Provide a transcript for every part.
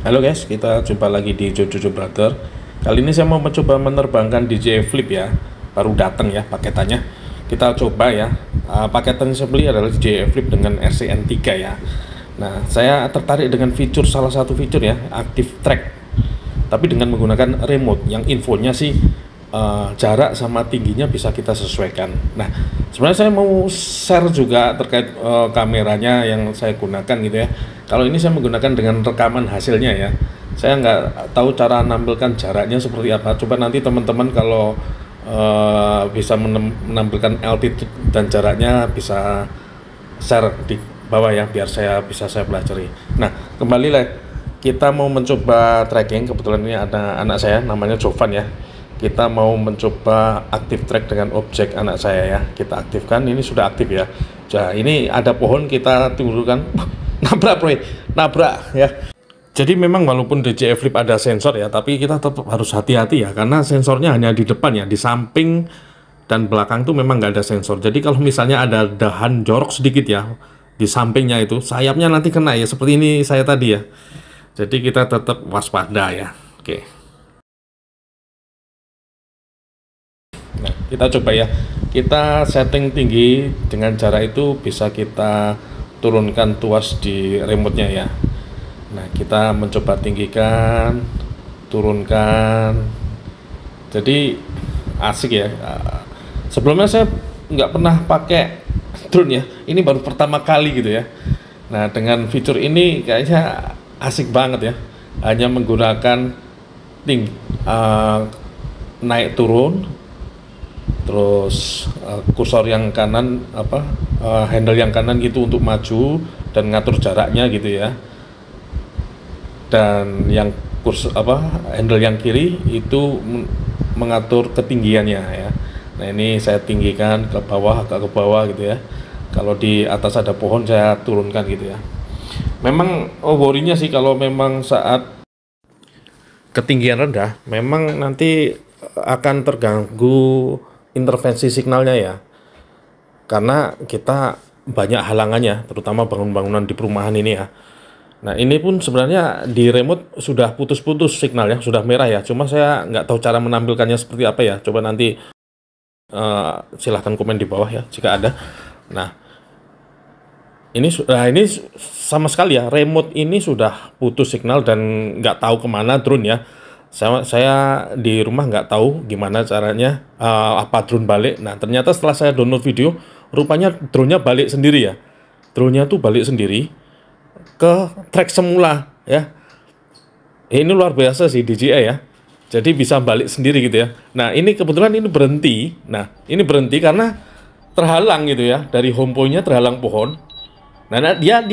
Halo guys, kita jumpa lagi di Jojo Brother. Kali ini saya mau mencoba menerbangkan DJI Flip ya. Baru datang ya paketannya. Kita coba ya. Paketan yang saya beli adalah DJI Flip dengan RCN3 ya. Nah, saya tertarik dengan fitur, salah satu fitur ya, Active Track. Tapi dengan menggunakan remote yang infonya sih jarak sama tingginya bisa kita sesuaikan. Nah, sebenarnya saya mau share juga terkait kameranya yang saya gunakan gitu ya. Kalau ini saya menggunakan dengan rekaman hasilnya ya. Saya nggak tahu cara menampilkan jaraknya seperti apa. Coba nanti teman-teman kalau bisa menampilkan altitude dan jaraknya bisa share di bawah ya, biar saya pelajari. Nah, kembali lagi kita mau mencoba tracking. Kebetulan ini ada anak saya namanya Jovan ya. Kita mau mencoba active track dengan objek anak saya ya. Kita aktifkan, ini sudah aktif ya. Nah, ini ada pohon, kita turunkan. Nabrak bro, nabrak ya. Jadi memang walaupun DJI Flip ada sensor ya, tapi kita tetap harus hati-hati ya, karena sensornya hanya di depan ya, di samping dan belakang tuh memang nggak ada sensor. Jadi kalau misalnya ada dahan jorok sedikit ya di sampingnya itu, sayapnya nanti kena ya, seperti ini saya tadi ya. Jadi kita tetap waspada ya. Oke. Nah, kita coba ya. Kita setting tinggi, dengan jarak itu bisa kita turunkan tuas di remote-nya ya. Nah, kita mencoba tinggikan, turunkan. Jadi asik ya. Sebelumnya saya nggak pernah pakai drone ya. Ini baru pertama kali gitu ya. Nah, dengan fitur ini kayaknya asik banget ya. Hanya menggunakan naik turun, terus kursor yang kanan handle yang kanan gitu untuk maju dan ngatur jaraknya gitu ya, dan yang handle yang kiri itu mengatur ketinggiannya ya. Nah, ini saya tinggikan ke bawah, agak ke bawah gitu ya. Kalau di atas ada pohon saya turunkan gitu ya. Memang worry-nya sih kalau memang saat ketinggian rendah memang nanti akan terganggu intervensi signalnya ya, karena kita banyak halangannya, terutama bangunan-bangunan di perumahan ini ya. Nah, ini pun sebenarnya di remote sudah putus-putus signalnya, sudah merah ya, cuma saya nggak tahu cara menampilkannya seperti apa ya. Coba nanti silahkan komen di bawah ya jika ada. Nah, ini sama sekali ya, remote ini sudah putus signal dan nggak tahu kemana drone ya. Saya di rumah nggak tahu gimana caranya apa drone balik. Nah, ternyata setelah saya download video, rupanya drone-nya balik sendiri ya. Drone-nya tuh balik sendiri ke track semula ya. Ini luar biasa sih DJI ya. Jadi bisa balik sendiri gitu ya. Nah, ini kebetulan ini berhenti. Nah, ini berhenti karena terhalang gitu ya. Dari home point-nya terhalang pohon. Nah, dia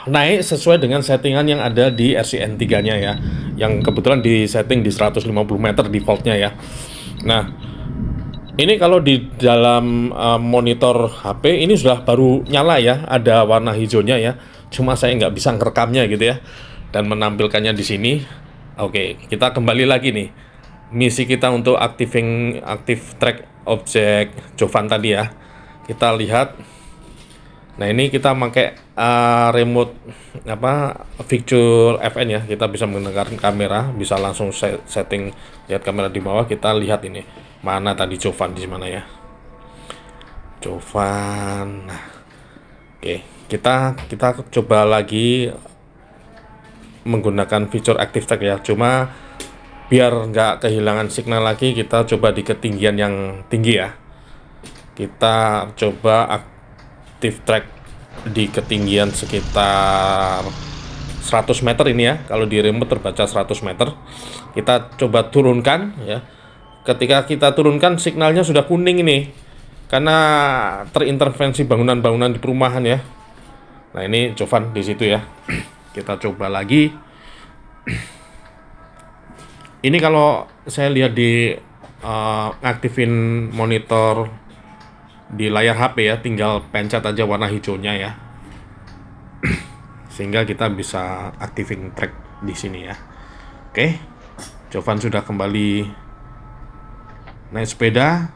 naik sesuai dengan settingan yang ada di RCN3-nya ya, yang kebetulan di setting di 150 meter defaultnya ya. Nah, ini kalau di dalam monitor HP ini sudah baru nyala ya, ada warna hijaunya ya. Cuma saya nggak bisa ngerekamnya gitu ya, dan menampilkannya di sini. Oke, kita kembali lagi nih. Misi kita untuk active track objek Jovan tadi ya. Kita lihat. Nah, ini kita pakai remote fitur FN ya. Kita bisa menggunakan kamera, bisa langsung setting, lihat kamera di bawah. Kita lihat ini mana tadi Jovan, di mana ya Jovan. Nah, oke, kita coba lagi menggunakan fitur active track ya. Cuma biar nggak kehilangan signal lagi, kita coba di ketinggian yang tinggi ya. Kita coba active track di ketinggian sekitar 100 meter ini ya. Kalau di remote terbaca 100 meter. Kita coba turunkan ya. Ketika kita turunkan, signalnya sudah kuning ini, karena terintervensi bangunan-bangunan di perumahan ya. Nah, ini Jovan di situ ya. Kita coba lagi. Ini kalau saya lihat di aktifin monitor di layar HP ya, tinggal pencet aja warna hijaunya ya, sehingga kita bisa activing track di sini ya. Oke, Jovan sudah kembali naik sepeda.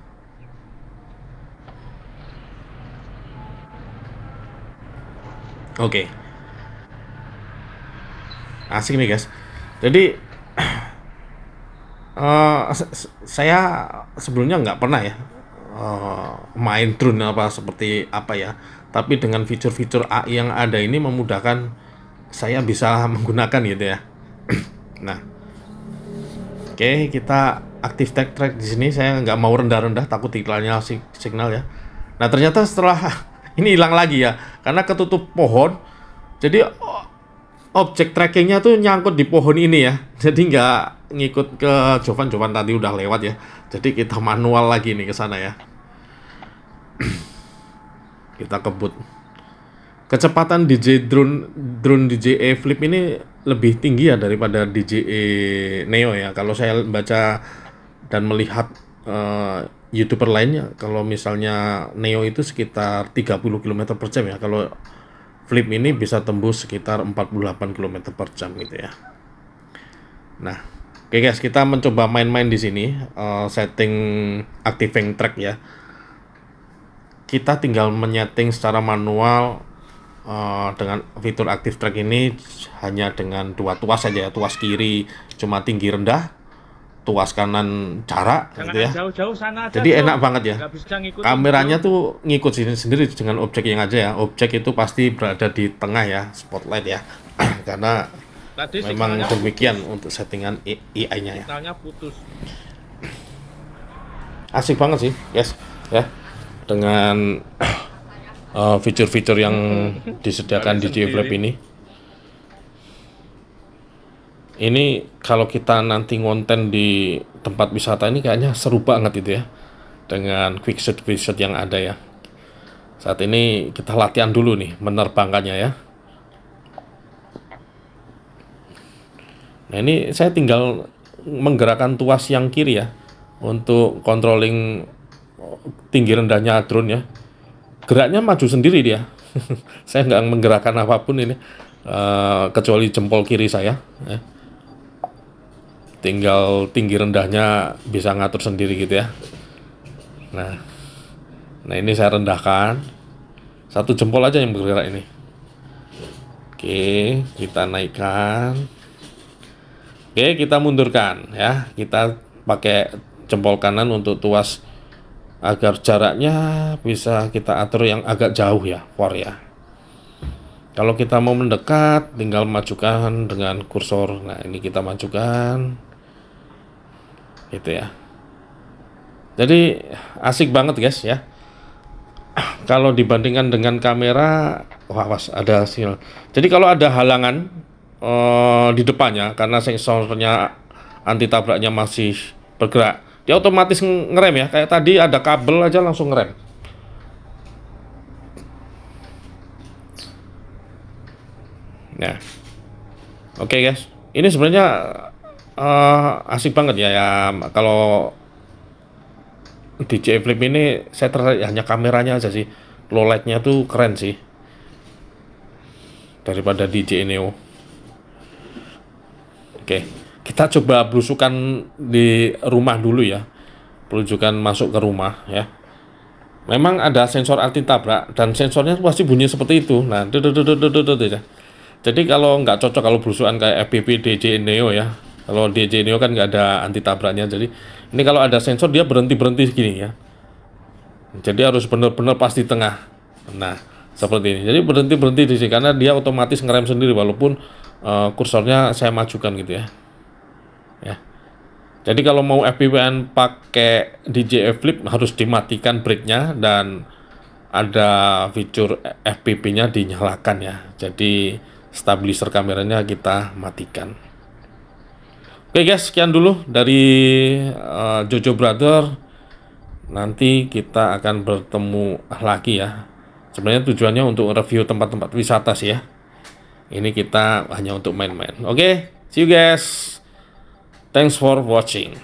Oke, asik nih guys. Jadi saya sebelumnya nggak pernah ya main drone apa seperti apa ya. Tapi dengan fitur-fitur AI yang ada ini memudahkan saya bisa menggunakan gitu ya. Nah, oke, kita aktif track di sini. Saya nggak mau rendah-rendah, takut iklannya signal ya. Nah, ternyata setelah ini hilang lagi ya, karena ketutup pohon. Jadi objek trackingnya tuh nyangkut di pohon ini ya. Jadi nggak ngikut ke Jovan tadi udah lewat ya. Jadi kita manual lagi nih ke sana ya. Kita kebut. Kecepatan drone DJI Flip ini lebih tinggi ya daripada DJI Neo ya. Kalau saya baca dan melihat YouTuber lainnya, kalau misalnya Neo itu sekitar 30 km per jam ya. Kalau Flip ini bisa tembus sekitar 48 km per jam gitu ya. Nah, oke guys, kita mencoba main-main di sini, setting activate track ya. Kita tinggal menyeting secara manual dengan fitur active track ini hanya dengan 2 tuas saja ya. Tuas kiri cuma tinggi rendah, tuas kanan jarak gitu ya. Jauh-jauh sana aja. Jadi enak banget ya. Kameranya tuh. tuh ngikut sendiri dengan objek yang aja ya. Objek itu pasti berada di tengah ya, spotlight ya. Karena Tadi memang demikian putus. untuk settingan AI-nya ya. Signalnya putus. Asik banget sih, yes ya. Dengan fitur-fitur yang disediakan di DJI Flip ini. Ini kalau kita nanti ngonten di tempat wisata ini kayaknya seru banget itu ya, dengan quick shot yang ada ya. Saat ini kita latihan dulu nih menerbangkannya ya. Nah, ini saya tinggal menggerakkan tuas yang kiri ya untuk controlling tinggi rendahnya drone ya. Geraknya maju sendiri dia. Saya nggak menggerakkan apapun ini, kecuali jempol kiri saya ya. Tinggal tinggi rendahnya bisa ngatur sendiri gitu ya. Nah ini saya rendahkan, satu jempol aja yang bergerak ini. Oke, kita naikkan. Oke, kita mundurkan ya. Kita pakai jempol kanan untuk tuas agar jaraknya bisa kita atur yang agak jauh ya, for ya. Kalau kita mau mendekat, tinggal majukan dengan kursor. Nah, ini kita majukan, gitu ya. Jadi asik banget guys ya. Kalau dibandingkan dengan kamera, wah ada sinyal. Jadi kalau ada halangan di depannya, karena sensornya anti tabraknya masih bergerak, dia otomatis ngerem ya. Kayak tadi ada kabel aja langsung ngerem. Nah, oke guys, ini sebenarnya asik banget ya. Kalau DJI Flip ini saya tertarik hanya kameranya aja sih. Low light-nya tuh keren sih daripada DJI Neo. Oke, kita coba belusukan di rumah dulu ya. Belusukan masuk ke rumah ya. Memang ada sensor anti tabrak dan sensornya pasti bunyi seperti itu. Nah, jadi kalau nggak cocok kalau belusukan kayak FPV DJI Neo ya. Kalau DJI Neo kan nggak ada anti tabraknya. Jadi ini kalau ada sensor dia berhenti gini ya. Jadi harus benar-benar pas di tengah. Nah, seperti ini. Jadi berhenti di sini karena dia otomatis ngerem sendiri walaupun kursornya saya majukan gitu ya. Ya. Jadi kalau mau FPV pakai DJI Flip harus dimatikan brake-nya dan ada fitur FPV-nya dinyalakan ya. Jadi stabilizer kameranya kita matikan. Oke guys, sekian dulu dari Jojo Brother. Nanti kita akan bertemu lagi ya. Sebenarnya tujuannya untuk review tempat-tempat wisata sih ya. Ini kita hanya untuk main-main. Oke, see you guys. Thanks for watching.